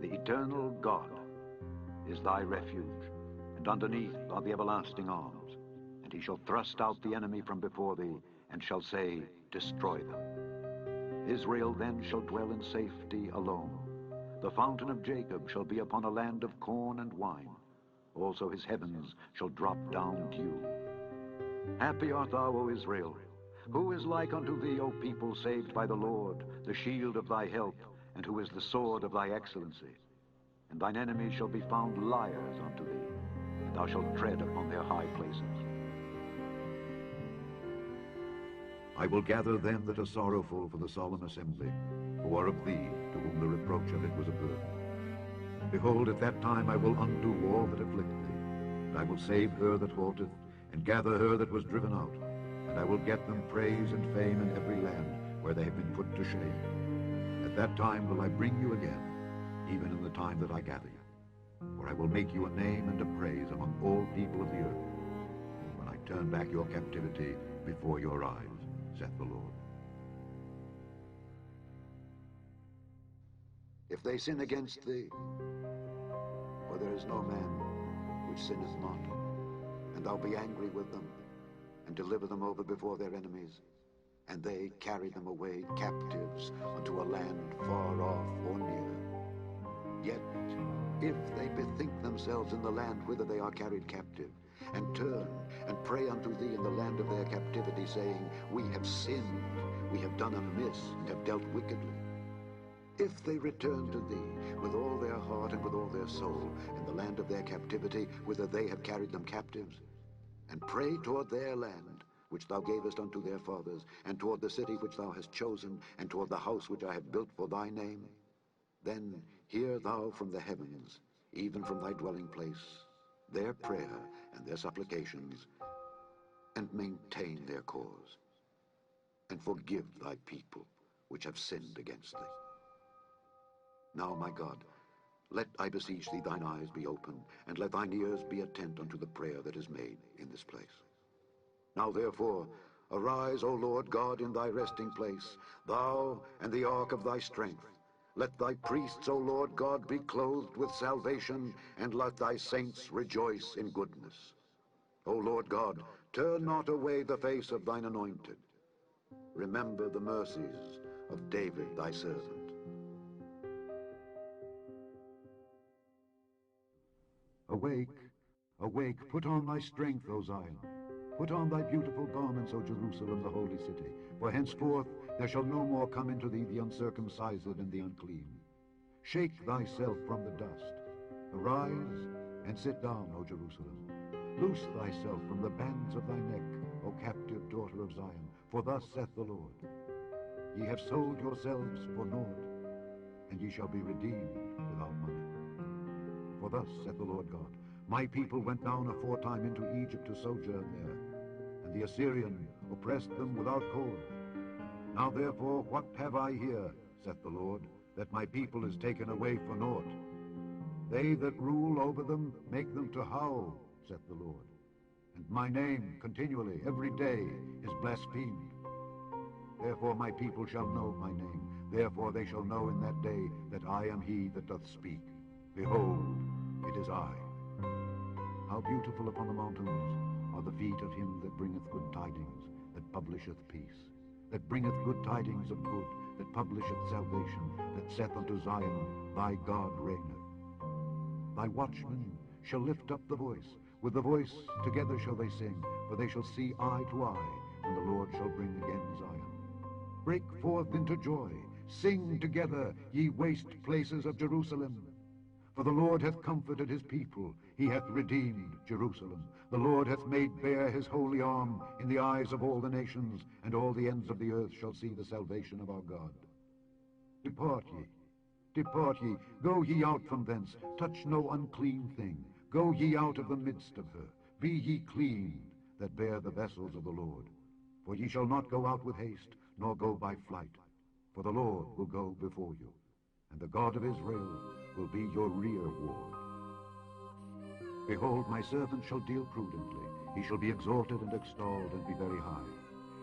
The eternal God is thy refuge, and underneath are the everlasting arms. And he shall thrust out the enemy from before thee, and shall say, Destroy them. Israel then shall dwell in safety alone. The fountain of Jacob shall be upon a land of corn and wine. Also his heavens shall drop down dew. Happy art thou, O Israel! Who is like unto thee, O people saved by the Lord, the shield of thy help, and who is the sword of thy excellency? And thine enemies shall be found liars unto thee, and thou shalt tread upon their high places. I will gather them that are sorrowful for the solemn assembly, who are of thee, to whom the reproach of it was a burden. Behold, at that time I will undo all that afflict thee, and I will save her that halteth, and gather her that was driven out, and I will get them praise and fame in every land where they have been put to shame. At that time will I bring you again, even in the time that I gather you. For I will make you a name and a praise among all people of the earth, when I turn back your captivity before your eyes, saith the Lord. If they sin against thee, for there is no man which sinneth not, and thou be angry with them, and deliver them over before their enemies, and they carry them away captives unto a land far off or near. Yet if they bethink themselves in the land whither they are carried captive, and turn and pray unto thee in the land of their captivity, saying, We have sinned, we have done amiss, and have dealt wickedly. If they return to thee with all their heart and with all their soul in the land of their captivity, whither they have carried them captives, and pray toward their land, which thou gavest unto their fathers, and toward the city which thou hast chosen, and toward the house which I have built for thy name, then hear thou from the heavens, even from thy dwelling place, their prayer and their supplications, and maintain their cause, and forgive thy people which have sinned against thee. Now, my God, let, I beseech thee, thine eyes be open, and let thine ears be attent unto the prayer that is made in this place. Now, therefore, arise, O Lord God, in thy resting place, thou and the ark of thy strength. Let thy priests, O Lord God, be clothed with salvation, and let thy saints rejoice in goodness. O Lord God, turn not away the face of thine anointed. Remember the mercies of David thy servant. Awake, awake, put on thy strength, O Zion. Put on thy beautiful garments, O Jerusalem, the holy city. For henceforth there shall no more come into thee the uncircumcised and the unclean. Shake thyself from the dust. Arise and sit down, O Jerusalem. Loose thyself from the bands of thy neck, O captive daughter of Zion. For thus saith the Lord, Ye have sold yourselves for naught, and ye shall be redeemed without money. For thus saith the Lord God, My people went down aforetime into Egypt to sojourn there, and the Assyrian oppressed them without cause. Now therefore, what have I here, saith the Lord, that my people is taken away for naught? They that rule over them make them to howl, saith the Lord. And my name continually, every day, is blasphemed. Therefore my people shall know my name. Therefore they shall know in that day that I am he that doth speak. Behold, it is I. How beautiful upon the mountains are the feet of him that bringeth good tidings, that publisheth peace, that bringeth good tidings of good, that publisheth salvation, that saith unto Zion, Thy God reigneth. Thy watchmen shall lift up the voice, with the voice together shall they sing, for they shall see eye to eye, when the Lord shall bring again Zion. Break forth into joy, sing together, ye waste places of Jerusalem. For the Lord hath comforted his people, he hath redeemed Jerusalem. The Lord hath made bare his holy arm in the eyes of all the nations, and all the ends of the earth shall see the salvation of our God. Depart ye, go ye out from thence, touch no unclean thing. Go ye out of the midst of her, be ye clean, that bear the vessels of the Lord. For ye shall not go out with haste, nor go by flight, for the Lord will go before you, and the God of Israel will be your rear ward. Behold, my servant shall deal prudently. He shall be exalted and extolled, and be very high.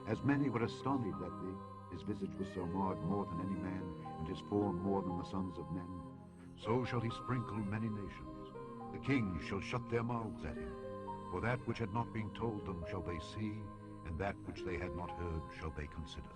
As many were astonished at thee, his visage was so marred more than any man, and his form more than the sons of men. So shall he sprinkle many nations. The kings shall shut their mouths at him. For that which had not been told them shall they see, and that which they had not heard shall they consider.